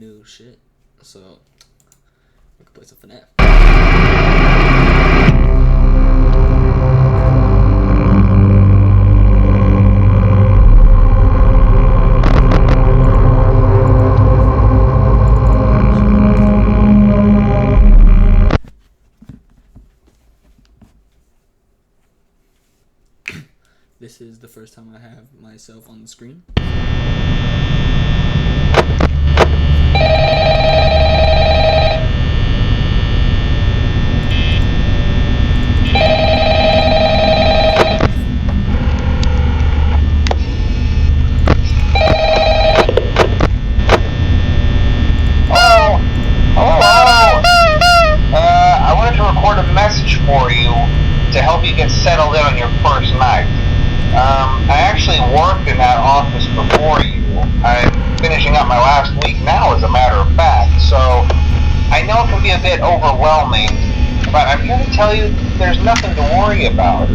new shit. So we can play some FNAF. This is the first time I have myself on the screen. I wanted to record a message for you to help you get settled in on your first night. I actually worked in that office before you. I'm finishing up my last week now, as a matter of fact, so I know it can be a bit overwhelming, but I'm here to tell you there's nothing to worry about.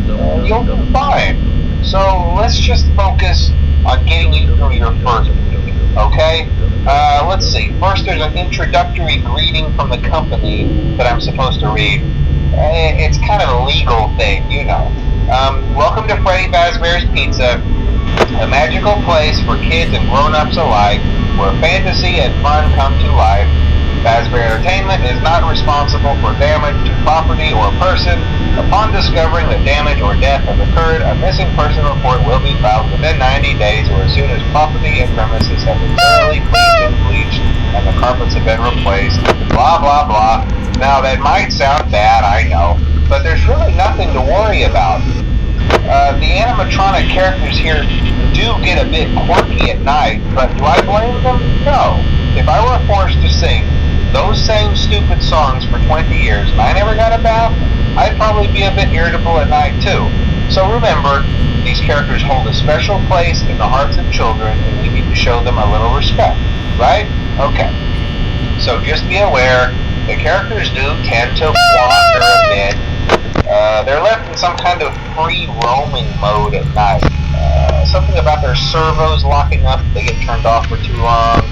You'll do fine. So let's just focus on getting you through your first week, okay? Let's see. First, there's an introductory greeting from the company that I'm supposed to read. It's kind of a legal thing, you know. Welcome to Freddy Fazbear's Pizza, a magical place for kids and grown-ups alike, where fantasy and fun come to life. Fazbear Entertainment is not responsible for damage to property or person. Upon discovering that damage or death has occurred, a missing person report will be filed within 90 days or as soon as property and premises have been thoroughly cleaned and bleached and the carpets have been replaced. Blah, blah, blah. Now, that might sound bad, I know, but there's really nothing to worry about. The animatronic characters here do get a bit quirky at night, but do I blame them? No. If I were forced to sing those same stupid songs for 20 years and I never got a bath, I'd probably be a bit irritable at night too. So remember, these characters hold a special place in the hearts of children and we need to show them a little respect, right? Okay. So just be aware, the characters do tend to wander a bit. They're left in some kind of free roaming mode at night. Something about their servos locking up if they get turned off for too long.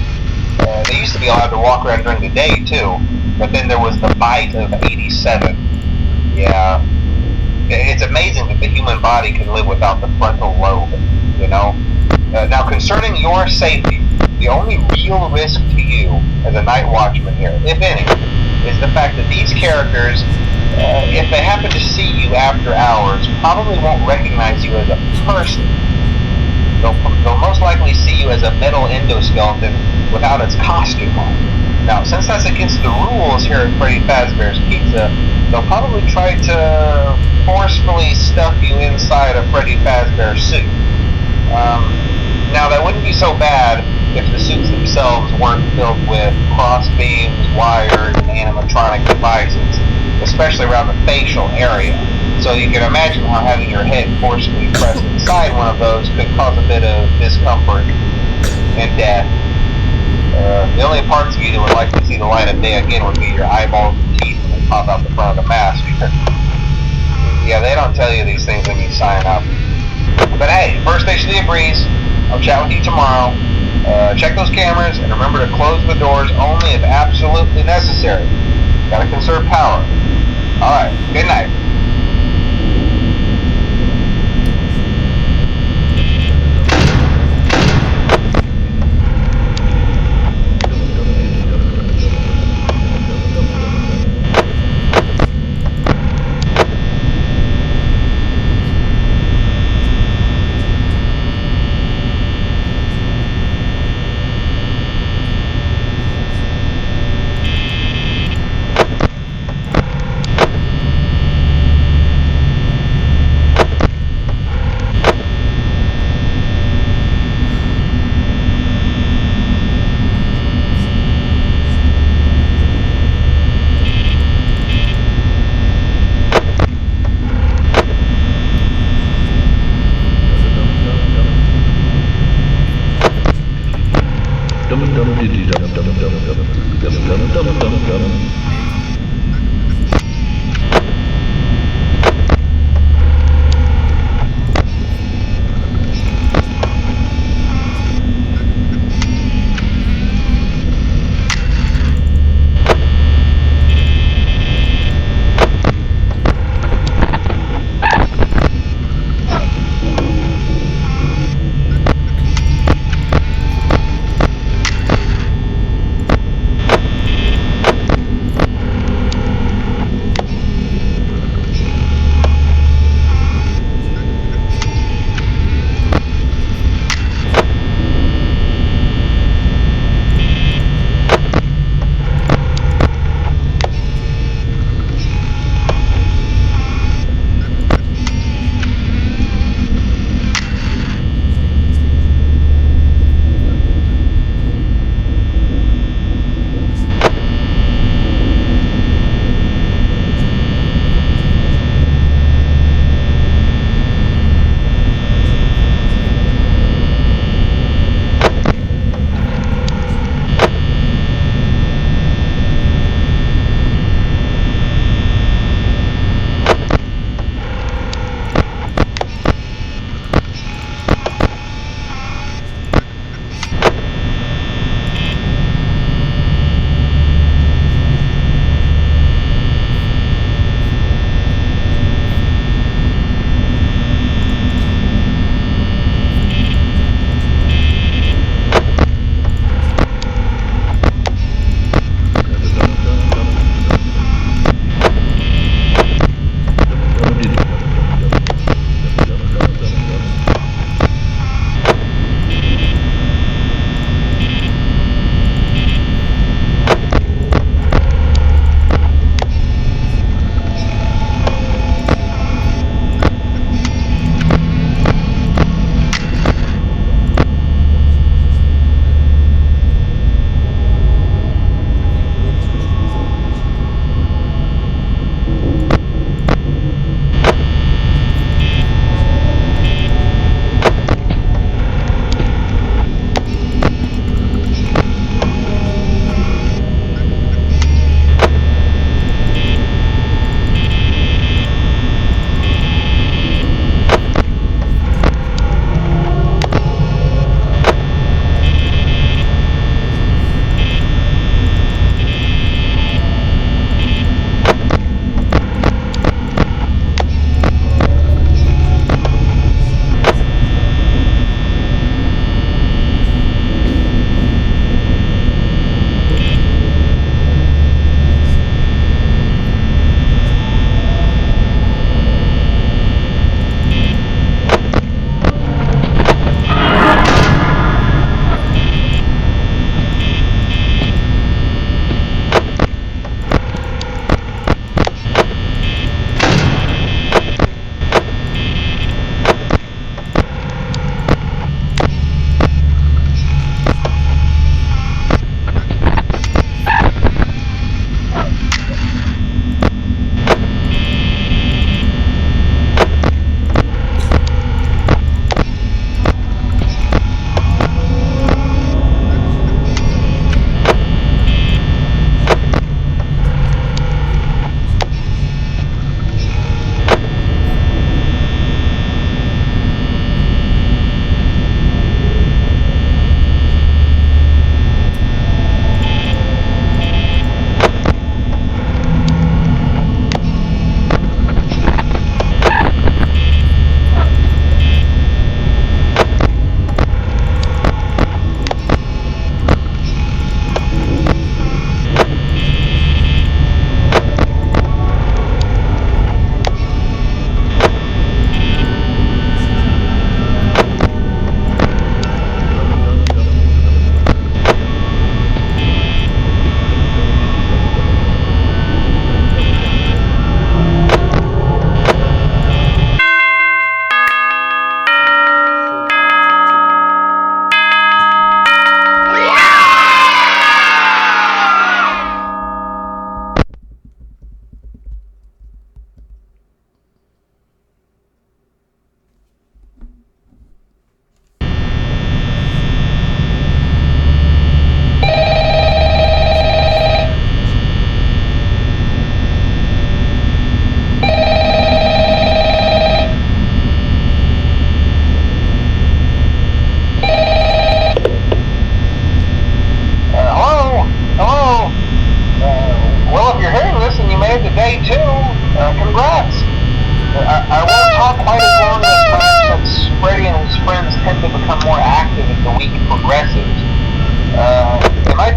They used to be allowed to walk around during the day too, but then there was the bite of 87. Yeah. It's amazing that the human body can live without the frontal lobe, you know? Now, concerning your safety, the only real risk to you as a night watchman here, if any, is the fact that these characters, if they happen to see you after hours, probably won't recognize you as a person. They'll most likely see you as a metal endoskeleton without its costume on. Now, since that's against the rules here at Freddy Fazbear's Pizza, they'll probably try to forcefully stuff you inside a Freddy Fazbear suit. Now, that wouldn't be so bad if the suits themselves weren't filled with cross beams, wires, and animatronic devices, especially around the facial area. So you can imagine how having your head forcefully pressed inside one of those could cause a bit of discomfort and death. The only parts of you that would like to see the light of day again would be your eyeballs and teeth when they pop out the front of the mask. Yeah, they don't tell you these things when you sign up. But hey, first station of the breeze. I'll chat with you tomorrow. Check those cameras and remember to close the doors only if absolutely necessary. Gotta conserve power. Alright, good night.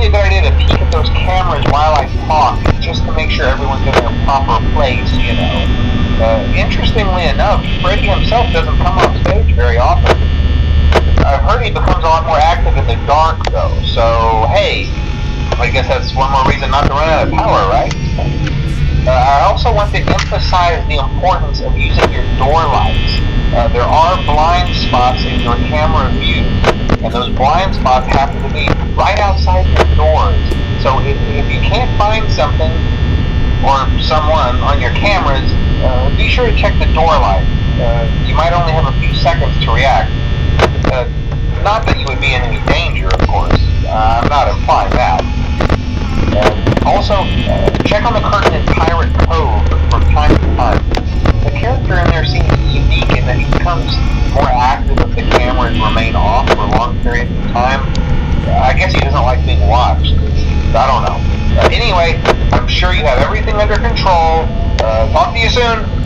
a good idea to peek at those cameras while I talk, just to make sure everyone's in their proper place, you know. Interestingly enough, Freddy himself doesn't come off stage very often. I've heard he becomes a lot more active in the dark, though, so hey, I guess that's one more reason not to run out of power, right? I also want to emphasize the importance of using your door lights. There are blind spots in your camera view, and those blind spots happen to be right outside your doors. So if you can't find something or someone on your cameras, be sure to check the door light. You might only have a few seconds to react. Not that you would be in any danger, of course. I'm not implying that. Also, check on the curtain in Pirate Cove from time to time. The character in there seems unique in that he becomes more active if the cameras remain off for long periods of time. I guess he doesn't like being watched. I don't know. Anyway, I'm sure you have everything under control. Talk to you soon.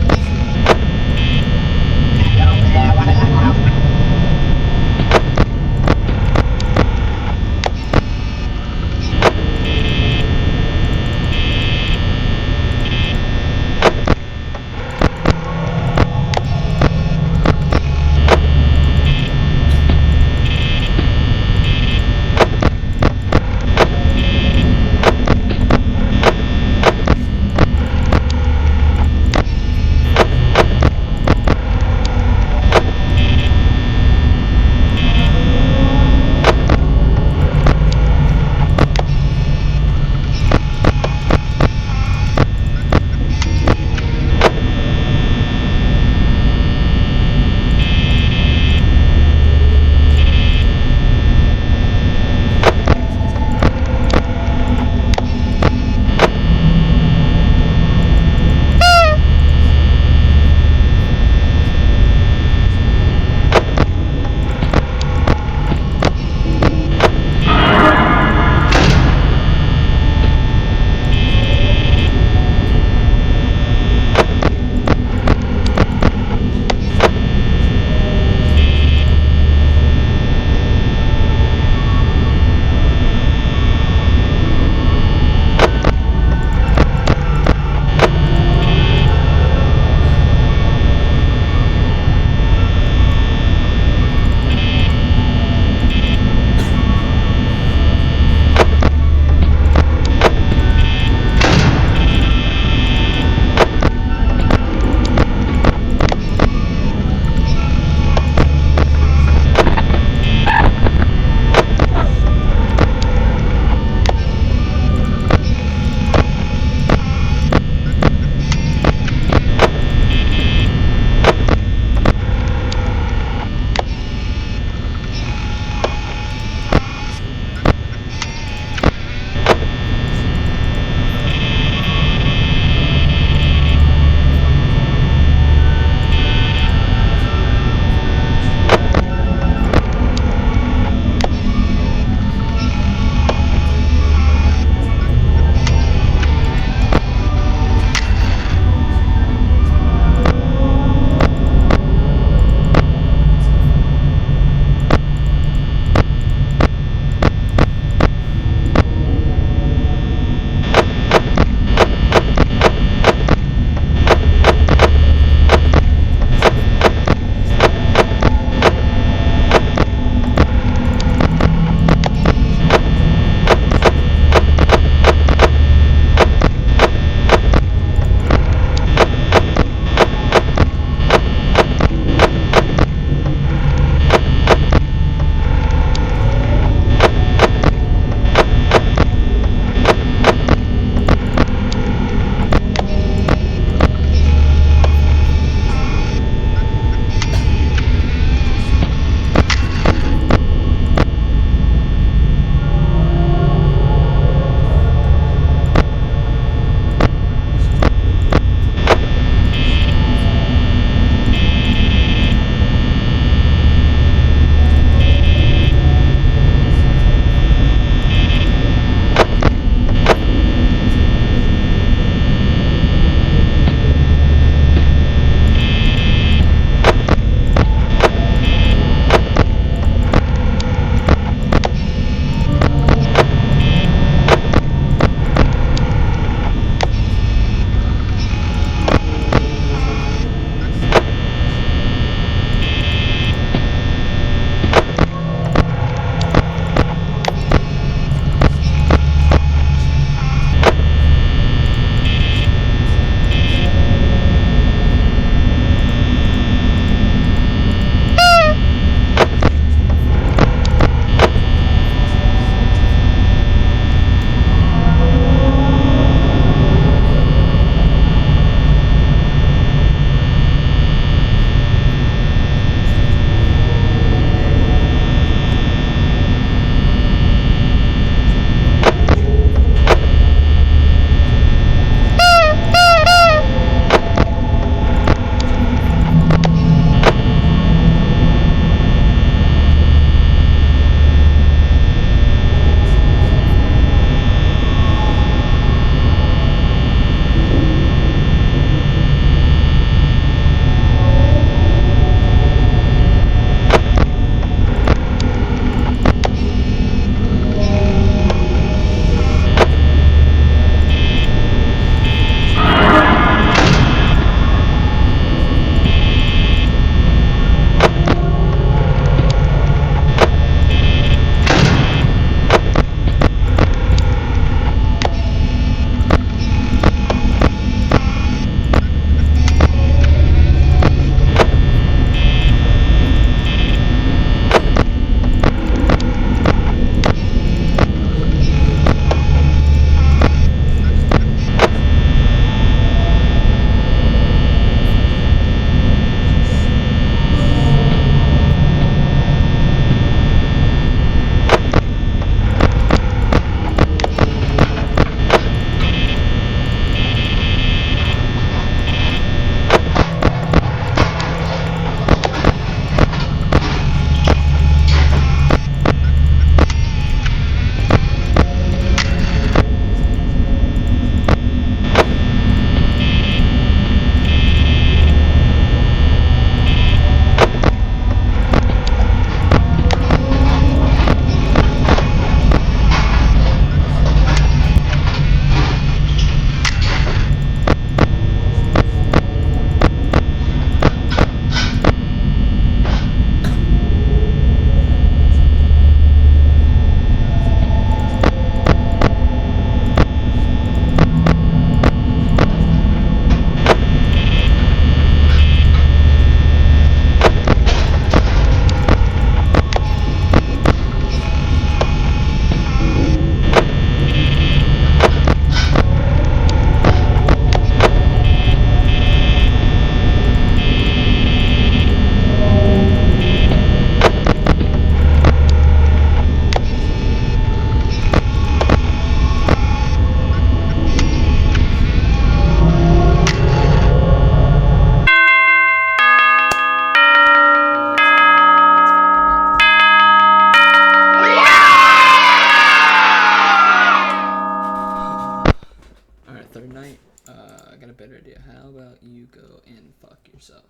a better idea. How about you go and fuck yourself?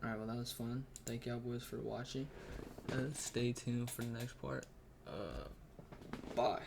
Alright, well, that was fun. Thank y'all boys for watching. Stay tuned for the next part. Bye.